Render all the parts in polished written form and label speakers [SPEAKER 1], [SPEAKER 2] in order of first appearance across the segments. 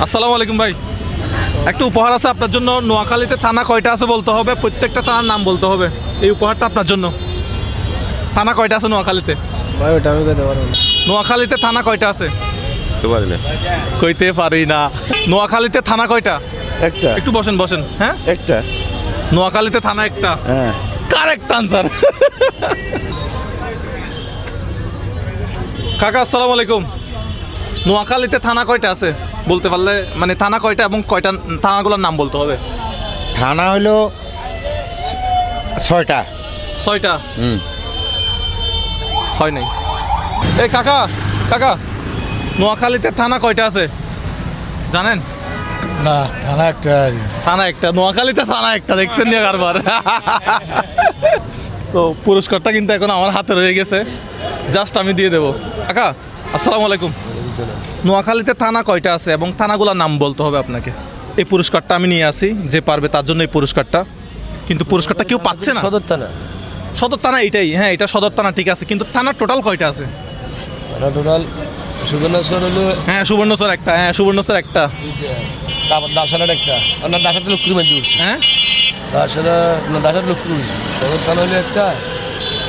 [SPEAKER 1] আসসালামু আলাইকুম ভাই, একটা উপহার আছে আপনার জন্য। নোয়াখালীতে থানা কয়টা আছে বলতে হবে, প্রত্যেকটা থানার নাম বলতে হবে। এই উপহারটা আপনার জন্য। থানা কয়টা আছে নোয়াখালীতে?
[SPEAKER 2] ভাই ওটা আমি কইতে পারবো না।
[SPEAKER 1] নোয়াখালীতে থানা কয়টা আছে? কইতে পারি না। নোয়াখালীতে থানা কয়টা?
[SPEAKER 3] একটা।
[SPEAKER 1] একটু বসেন বসেন। হ্যাঁ
[SPEAKER 3] একটা।
[SPEAKER 1] নোয়াখালীতে থানা একটা।
[SPEAKER 3] হ্যাঁ,
[SPEAKER 1] কারেক্ট আনসার। কাকা আসসালামু আলাইকুম। নোয়াখালীতে থানা কয়টা আছে বলতে পারলে, মানে থানা কয়টা এবং কয়টা থানাগুলোর নাম বলতে হবে।
[SPEAKER 3] থানা হলো 6টা।
[SPEAKER 1] 6টা? হয় নাই। এই কাকা কাকা, নোয়াখালীতে থানা কয়টা আছে জানেন?
[SPEAKER 2] না, থানা একটা।
[SPEAKER 1] থানা একটা। নোয়াখালীতে থানা একটা, দেখছেন না কারবার। তো পুরস্কারটা কিন্তু এখন আমার হাতে রয়ে গেছে, জাস্ট আমি দিয়ে দেবো। কাকা আসসালামু আলাইকুম। নোয়াখালীতে থানা কয়টা আছে এবং থানাগুলোর নাম বলতে হবে আপনাকে। এই পুরস্কারটা আমি নিয়ে আসি, যে পারবে তার জন্য এই পুরস্কারটা। কিন্তু পুরস্কারটা কেউ পাচ্ছে না।
[SPEAKER 2] সদর থানা।
[SPEAKER 1] সদর থানা এইটাই, হ্যাঁ এটা সদর থানা, ঠিক আছে। কিন্তু থানার টোটাল কয়টা আছে?
[SPEAKER 2] টোটাল সুবর্ণচর হলো।
[SPEAKER 1] হ্যাঁ সুবর্ণচর একটা। হ্যাঁ সুবর্ণচর একটা।
[SPEAKER 2] তারপর দাসানের একটা। আপনার দাসাতে লক্ষ্মীর মধ্যে উঠছে।
[SPEAKER 1] হ্যাঁ
[SPEAKER 2] দাসার লক্ষ্মীর উঠছে। সদর থানা হলো একটা,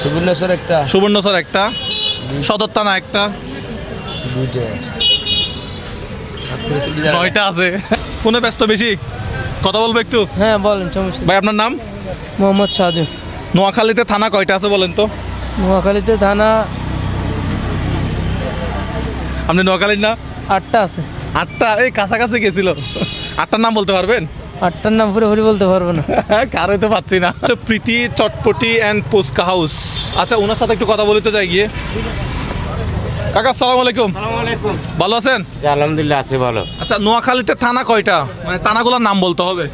[SPEAKER 2] সুবর্ণচর একটা।
[SPEAKER 1] সুবর্ণচর একটা, সদর থানা একটা,
[SPEAKER 2] দুইটা।
[SPEAKER 1] 9টা আছে। ফোনে ব্যস্ত বেশি, কথা বলবো একটু।
[SPEAKER 2] হ্যাঁ বলেন, সমস্যা।
[SPEAKER 1] ভাই আপনার নাম?
[SPEAKER 2] মোহাম্মদ সাজু।
[SPEAKER 1] নোয়াখালীতে থানা কয়টা আছে বলেন তো?
[SPEAKER 2] নোয়াখালীতে থানা
[SPEAKER 1] আপনি নোয়াখালীর না?
[SPEAKER 2] 8টা আছে।
[SPEAKER 1] 8টা? এই কাছাকাছি গেছিল। 8টার নাম বলতে পারবেন?
[SPEAKER 2] 8টার নাম পুরোপুরি বলতে পারবো না।
[SPEAKER 1] কার হইতে পারছি না। প্রীতি চটপটি অ্যান্ড পুস্কা হাউস। আচ্ছা ওনার সাথে একটু কথা বলি তো যাই গিয়ে। কাকা আসসালামু আলাইকুম। ভালো আছেন?
[SPEAKER 4] আলহামদুলিল্লাহ আছি ভালো।
[SPEAKER 1] আচ্ছা নোয়াখালীতে থানা কয়টা, মানে থানাগুলোর নাম বলতে হবে।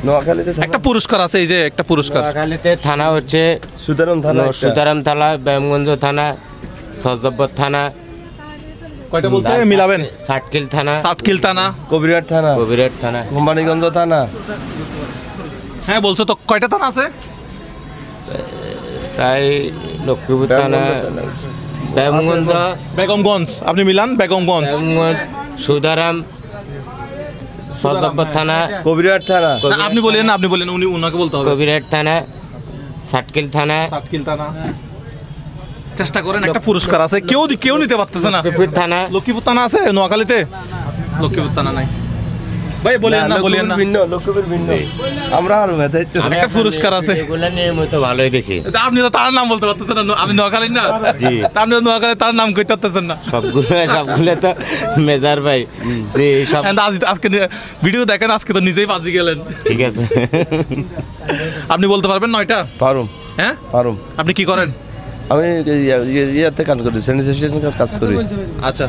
[SPEAKER 3] নোয়াখালীতে
[SPEAKER 1] একটা পুরস্কার আছে, এই যে একটা পুরস্কার।
[SPEAKER 4] নোয়াখালীতে থানা হচ্ছে
[SPEAKER 3] সুদারাম থানা,
[SPEAKER 4] সুতারাম থানা, ব্যায়ামগঞ্জ থানা, সজব্বর থানা।
[SPEAKER 1] কয়টা বলতে হবে মিলাবেন?
[SPEAKER 4] সাটকিল থানা,
[SPEAKER 1] সাতকিল থানা,
[SPEAKER 3] কবিরহাট থানা,
[SPEAKER 4] কবিরহাট থানা,
[SPEAKER 3] কোম্পানিগঞ্জ থানা।
[SPEAKER 1] হ্যাঁ বলছো তো, কয়টা থানা আছে?
[SPEAKER 4] প্রায় লক্ষ্মীপুর থানা, ব্যায়ামগঞ্জ,
[SPEAKER 1] বেগমগঞ্জ। আপনি মিলান বেগমগঞ্জ,
[SPEAKER 4] ব্যায়ামগঞ্জ, সুদারাম, সজব্বর থানা,
[SPEAKER 3] কবিরহাট থানা।
[SPEAKER 1] না, আপনি বলেন না, আপনি বলেন, উনি উনাকে বলতে হবে।
[SPEAKER 4] কবিরহাট থানা, সাটকিল থানা,
[SPEAKER 1] সাতকিল থানা। চেষ্টা করেন, একটা পুরস্কার আছে। কেউ নিতে পারতেছে না।
[SPEAKER 4] লক্ষ্মীপুর থানা।
[SPEAKER 1] লক্ষ্মীপুর থানা আছে নোয়াখালীতে? লক্ষ্মীপুর থানা নাই ভাই, বলেন না, বলেন না।
[SPEAKER 3] ভিন্ন, লক্ষ্মীপুর ভিন্ন। আমরা আর
[SPEAKER 1] একটা পুরস্কার আছে।
[SPEAKER 4] এগুলো নিয়মিত ভালোই দেখি।
[SPEAKER 1] আপনি তো তার নাম বলতে পারতেছেন না। আপনি নোয়াখালীর না?
[SPEAKER 4] জি।
[SPEAKER 1] আপনি নোয়াখালী, তার নাম কইতে পারতেছেন না।
[SPEAKER 4] সবগুলো তো মেজার ভাই। জি সব।
[SPEAKER 1] আজকে ভিডিও দেখেন, আজকে তো নিজেই বাজি গেলেন।
[SPEAKER 4] ঠিক আছে।
[SPEAKER 1] আপনি বলতে পারবেন 9টা?
[SPEAKER 3] পারুম।
[SPEAKER 1] হ্যাঁ
[SPEAKER 3] পারুম।
[SPEAKER 1] আপনি কি করেন?
[SPEAKER 3] আমি ইয়াতে কাজ করি, স্যানিটেশন কাজ করি।
[SPEAKER 1] আচ্ছা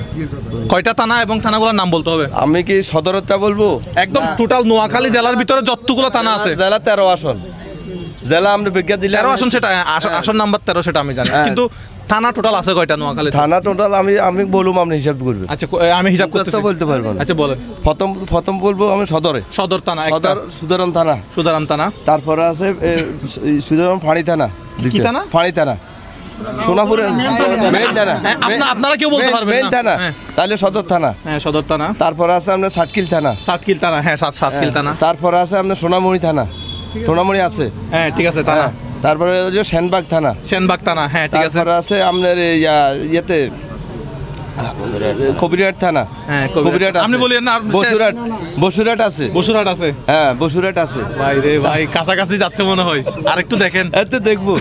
[SPEAKER 1] কয়টা থানা এবং থানাগুলোর নাম বলতে হবে?
[SPEAKER 3] আমি কি সদরটা বলবো?
[SPEAKER 1] একদম টোটাল নোয়াখালী জেলার ভিতরে যতগুলো থানা আছে।
[SPEAKER 3] জেলা 13 আসন। জেলা আমরা বিজ্ঞা দিলে
[SPEAKER 1] 13 আসন, সেটা আসন নাম্বার 13 সেটা আমি জানি, কিন্তু থানা টোটাল আছে কয়টা নোয়াখালী?
[SPEAKER 3] থানা টোটাল আমি বলুম, আপনি হিসাব করবেন।
[SPEAKER 1] আচ্ছা আমি হিসাব করতে
[SPEAKER 3] বলতে পারবো না।
[SPEAKER 1] আচ্ছা বলেন।
[SPEAKER 3] প্রথম বলবো আমি সদরে।
[SPEAKER 1] সদর থানা একটা,
[SPEAKER 3] সদর সুদারাম থানা,
[SPEAKER 1] সুদারাম থানা।
[SPEAKER 3] তারপরে আছে সুদারাম ফাঁড়ি থানা।
[SPEAKER 1] কি থানা?
[SPEAKER 3] ফাঁড়ি থানা, সোনাপুরের মেইন থানা।
[SPEAKER 1] আপনারা কেউ বলতে পারবেন
[SPEAKER 3] মেইন
[SPEAKER 1] না?
[SPEAKER 3] থানা, তাহলে সদর থানা।
[SPEAKER 1] হ্যাঁ সদর থানা।
[SPEAKER 3] তারপরে আছে আপনার সাতকিল থানা।
[SPEAKER 1] সাতকিল থানা, হ্যাঁ সাতকিল থানা।
[SPEAKER 3] তারপরে আছে আপনার সোনামুড়ি থানা। সোনামুড়ি আছে,
[SPEAKER 1] হ্যাঁ ঠিক আছে থানা।
[SPEAKER 3] তারপরে যে সেনবাগ থানা।
[SPEAKER 1] সেনবাগ থানা, হ্যাঁ ঠিক আছে।
[SPEAKER 3] তারপরে আছে আপনার ইয়েতে কবিরহাট থানা।
[SPEAKER 1] হ্যাঁ
[SPEAKER 3] কবিরহাট আছে।
[SPEAKER 1] আপনি বলেন না।
[SPEAKER 3] বসুরহাট আছে।
[SPEAKER 1] বসুরহাট আছে,
[SPEAKER 3] হ্যাঁ বসুরহাট আছে।
[SPEAKER 1] ভাই রে ভাই, কাছাকাছি যাচ্ছে মনে হয়। আরেকটু দেখেন।
[SPEAKER 3] এতে দেখবো।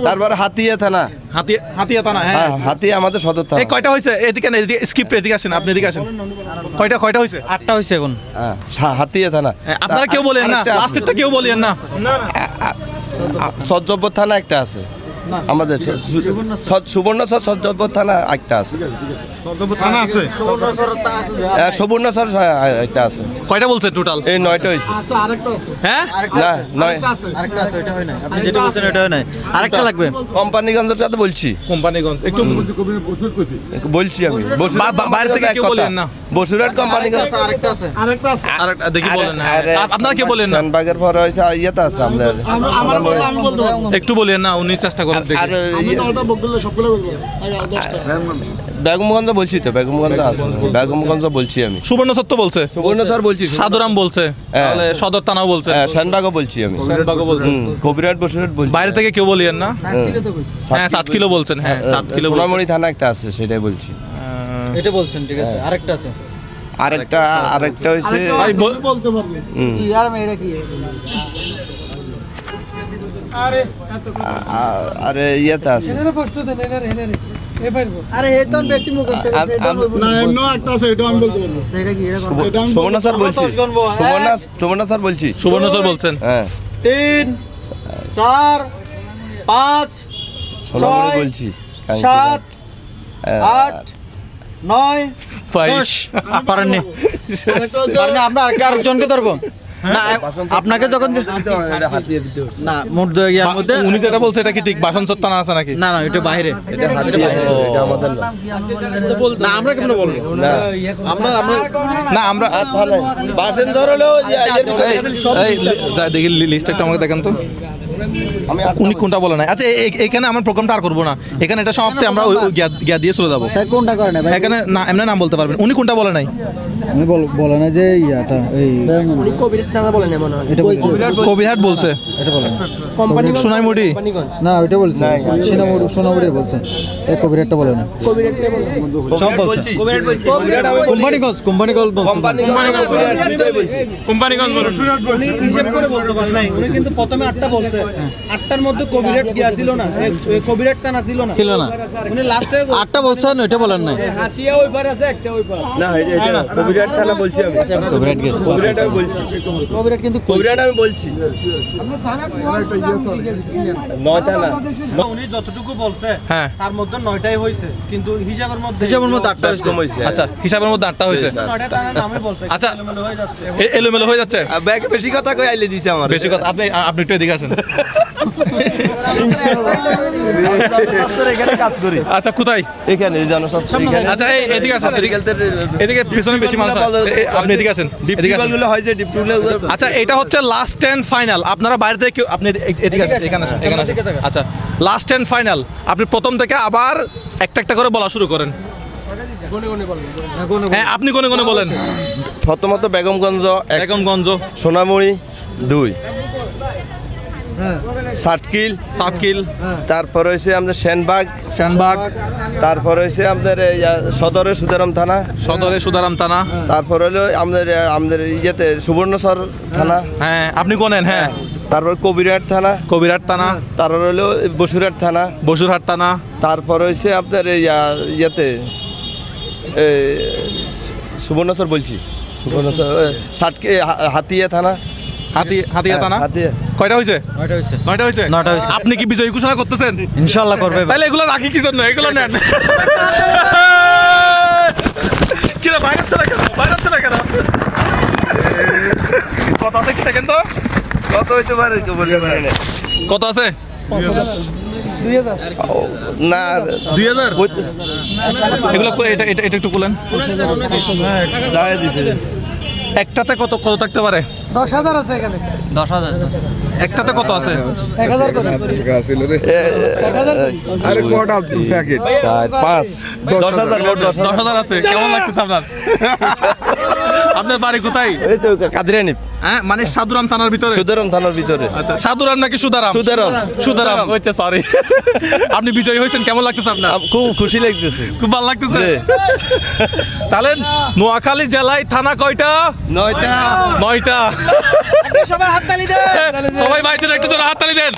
[SPEAKER 3] তারপরে হাতিয়া থানা।
[SPEAKER 1] হাতিয়া থানা, হ্যাঁ
[SPEAKER 3] হ্যাঁ হাতিয়া আমাদের সদর থানা।
[SPEAKER 1] এই কয়টা হয়েছে? এদিকে না, এদিকে স্কিপ, এদিকে আসেন, আপনি এদিকে আসেন। কয়টা হয়েছে? 8টা হয়েছে এখন।
[SPEAKER 3] হ্যাঁ হাতিয়া থানা।
[SPEAKER 1] আপনারা কেউ বলেন না, লাস্টেরটা কেউ বলেন না।
[SPEAKER 3] সজ্জব্বর থানা একটা আছে আমাদের, সুবর্ণচর সজ্জব্বর থানা একটা আছে।
[SPEAKER 1] থানা আছে,
[SPEAKER 3] সুবর্ণচর একটা আছে।
[SPEAKER 1] কয়টা বলছেন টোটাল?
[SPEAKER 3] এই 9টা হয়েছে।
[SPEAKER 1] হ্যাঁ
[SPEAKER 3] না 9
[SPEAKER 2] আরেকটা লাগবে।
[SPEAKER 3] কোম্পানিগঞ্জের কথা বলছি।
[SPEAKER 1] কোম্পানিগঞ্জ একটু
[SPEAKER 3] বলছি আমি।
[SPEAKER 1] বাইরে থেকে কেউ বলেন না।
[SPEAKER 3] বসুরহাট কোম্পানিগঞ্জ
[SPEAKER 1] আরেকটা দেখি বলেন না। আপনারা কেউ বলেন না।
[SPEAKER 3] সেনবাগের পরে হয়েছে ইয়েটা আছে আমাদের।
[SPEAKER 1] একটু বলেন না, উনি চেষ্টা করেন দেখি।
[SPEAKER 3] আর বেগমগঞ্জ বলছি তো, বেগমগঞ্জ আছে, বেগমগঞ্জ বলছি আমি।
[SPEAKER 1] সুবর্ণ সত্য বলছে,
[SPEAKER 3] সুবর্ণ স্যার বলছি,
[SPEAKER 1] সাধুরাম বলছে, তাহলে সদর থানাও বলছে,
[SPEAKER 3] শানবাগও বলছি আমি,
[SPEAKER 1] শানবাগও বলছে,
[SPEAKER 3] কবিরাট বসুরাট বলছি।
[SPEAKER 1] বাইরে থেকে কেউ বলিয়েন না। হ্যাঁ 7 কিলো বলছেন, হ্যাঁ 7 কিলো।
[SPEAKER 3] সোনামণি থানা একটা আছে, সেটাই বলছি।
[SPEAKER 5] এটা বলছেন, ঠিক আছে। আরেকটা আছে,
[SPEAKER 3] আরেকটা হইছে
[SPEAKER 5] বলতে পারবেন কি আর এটা কি?
[SPEAKER 3] আরে ইয়েতে আছে,
[SPEAKER 5] আরে এই তো ব্যক্তি মুখস্থ করে
[SPEAKER 6] না এমন একটা আছে, এটা আমি বলতে পারবো।
[SPEAKER 5] এটা কি? এটা
[SPEAKER 3] সুবর্ণ স্যার বলছি, সুবর্ণ স্যার বলছি,
[SPEAKER 1] সুবর্ণ স্যার বলছেন।
[SPEAKER 3] হ্যাঁ
[SPEAKER 5] 3 4 5
[SPEAKER 3] সোনামণি
[SPEAKER 5] 6
[SPEAKER 3] বলছি,
[SPEAKER 5] 7 8 9
[SPEAKER 1] 10
[SPEAKER 5] পারেননি। পারেননি, আমরা আরেকজনকে ধরবো না? আপনাকে যখন না মোট 2 ইয়ার মধ্যে
[SPEAKER 1] উনি যেটা বলছে এটা কি ঠিক? বাসনচর থানা আছে নাকি?
[SPEAKER 5] না না, এটা বাইরে।
[SPEAKER 3] এটা আমাদের না।
[SPEAKER 5] না আমরা কেমনে বলবো? আমরা
[SPEAKER 1] না আমরা
[SPEAKER 3] বাসেনজর হলো
[SPEAKER 1] দেখি লিস্ট একটা আমাকে দেখেন তো, উনি কোনটা বলে নাই। আচ্ছা এখানে আমার প্রোগ্রামটা আর করবো না, এখানে এটা সমাপ্তি, আমরা ওই গিয়া দিয়ে চলে যাবো।
[SPEAKER 5] কোনটা করে না ভাই?
[SPEAKER 1] এখানে না এমনি নাম বলতে পারবেন। উনি কোনটা বলে নাই?
[SPEAKER 5] আমি বলে না যে ইয়াটা এই কবিরাট থানা বলে না মনে হয়। এটা
[SPEAKER 1] কবিরহাট বলছে,
[SPEAKER 5] এটা বলে
[SPEAKER 2] কোম্পানি
[SPEAKER 1] সোনাইমুড়ি
[SPEAKER 5] না, ওইটা বলছে সোনামুড়ি বলছে, এই কবিরাটটা বলে না।
[SPEAKER 1] সব বলছে।
[SPEAKER 5] কোম্পানিগঞ্জ
[SPEAKER 6] উনি হিসাব করে বলতে পারেন নাই, উনি কিন্তু প্রথমে 8টা বলছে, 8টার মধ্যে কবিরাট গিয়া ছিল না, কবিরাট থানা ছিল না, উনি লাস্টে
[SPEAKER 5] 8টা বলছেন, ওইটা বলেন নাই।
[SPEAKER 6] হাতিয়া ওই পারে আছে, একটা ওই পারে
[SPEAKER 3] না, এটা কবিরাট থানা বলছি আমি,
[SPEAKER 5] কবিরাট গেছে,
[SPEAKER 3] কবিরাট আমি বলছি,
[SPEAKER 5] কবিরাট কিন্তু
[SPEAKER 3] কবিরাট আমি বলছি, নয় থানা।
[SPEAKER 6] উনি যতটুকু বলছে
[SPEAKER 1] হ্যাঁ
[SPEAKER 6] তার মধ্যে 9টাই হয়েছে, কিন্তু হিসাবের মধ্যে
[SPEAKER 5] 8টা
[SPEAKER 3] কম হয়েছে।
[SPEAKER 1] আচ্ছা হিসাবের মধ্যে 8টা হয়েছে।
[SPEAKER 6] 9টা থানার নামে বলছে,
[SPEAKER 1] আচ্ছা।
[SPEAKER 6] এলোমেলো হয়ে যাচ্ছে।
[SPEAKER 1] এলোমেলো হয়ে যাচ্ছে,
[SPEAKER 3] ব্যাগে বেশি কথা কই আইলে দিছে আমার,
[SPEAKER 1] বেশি কথা। আপনি একটু এদিকে আসেন।
[SPEAKER 3] এখানে কাজ করি।
[SPEAKER 1] আচ্ছা কোথায়?
[SPEAKER 3] এখানে জনস্বাস্থ্য এখানে।
[SPEAKER 1] আচ্ছা এদিকে আসেন, এদিকে পিছনে বেশি মানুষ আছে। আপনি এদিকে আসেন, এদিকে আসেন।
[SPEAKER 3] ডিপগুলো হয় যে ডিপগুলো।
[SPEAKER 1] আচ্ছা এটা হচ্ছে লাস্ট এন্ড ফাইনাল। আপনারা বাইরে থেকে আপনি এদিকে আসেন, এখানে আসেন, এখানে আসেন। আচ্ছা লাস্ট এন্ড ফাইনাল, আপনি প্রথম থেকে আবার একটা করে বলা শুরু করেন। হ্যাঁ আপনি কোনে কোনে বলেন।
[SPEAKER 3] প্রথমত বেগমগঞ্জ,
[SPEAKER 1] বেগমগঞ্জ,
[SPEAKER 3] সোনামুড়ি 2, সাতকিল, তারপর হয়েছে আমাদের সেনবাগ, তারপর হয়েছে আমাদের সদরে সুদারাম থানা, তারপর হলো আমাদের ইয়েতে সুবর্ণচর থানা।
[SPEAKER 1] হ্যাঁ আপনি কোনেন। হ্যাঁ
[SPEAKER 3] তারপর কবিরহাট থানা, তারপর হলো বসুরহাট থানা, তারপর হয়েছে আপনার ইয়েতে সুবর্ণচর বলছি, সাতকে হাতিয়া থানা।
[SPEAKER 1] কয়টা হয়েছে? 9টা হয়েছে। আপনি কি বিজয় ঘোষণা করতেছেন?
[SPEAKER 5] ইনশাআল্লাহ করবে।
[SPEAKER 1] তাহলে এগুলো রাখি কি জন্য? এগুলো নেন। কিরে বাইরে চলে কেন? কত আছে কি দেখেন তো?
[SPEAKER 3] কত হইতে পারে
[SPEAKER 1] কত আছে?
[SPEAKER 5] 2000
[SPEAKER 3] না
[SPEAKER 1] 2000। এগুলো এটা একটু বলেন।
[SPEAKER 3] যায় দিছে।
[SPEAKER 1] একটাতে কত থাকতে পারে?
[SPEAKER 5] 10,000 আছে এখানে। 10,000
[SPEAKER 1] একটাতে কত আছে?
[SPEAKER 5] 1000 করে।
[SPEAKER 3] আরে কোটা প্যাকেট 4 5 10,000
[SPEAKER 1] আছে। কেমন লাগতেছে আপনার? আপনার বাড়ি কোথায়?
[SPEAKER 3] এই তো কাদিরানি।
[SPEAKER 1] হ্যাঁ মানে সাধুরাম থানার ভিতরে?
[SPEAKER 3] সুদারাম থানার ভিতরে।
[SPEAKER 1] আচ্ছা সাধুরাম নাকি সুদারাম? সুদারাম হচ্ছে, সরি। আপনি বিজয়ী হয়েছেন, কেমন লাগতেছে আপনার?
[SPEAKER 3] খুব খুশি লাগতেছে,
[SPEAKER 1] খুব ভালো লাগতেছে। তাহলে নোয়াখালী জেলায় থানা কয়টা?
[SPEAKER 3] 9টা।
[SPEAKER 5] সবাই হাততালি দেন।
[SPEAKER 1] সবাই ভাইদের একটু জোরে হাততালি দেন।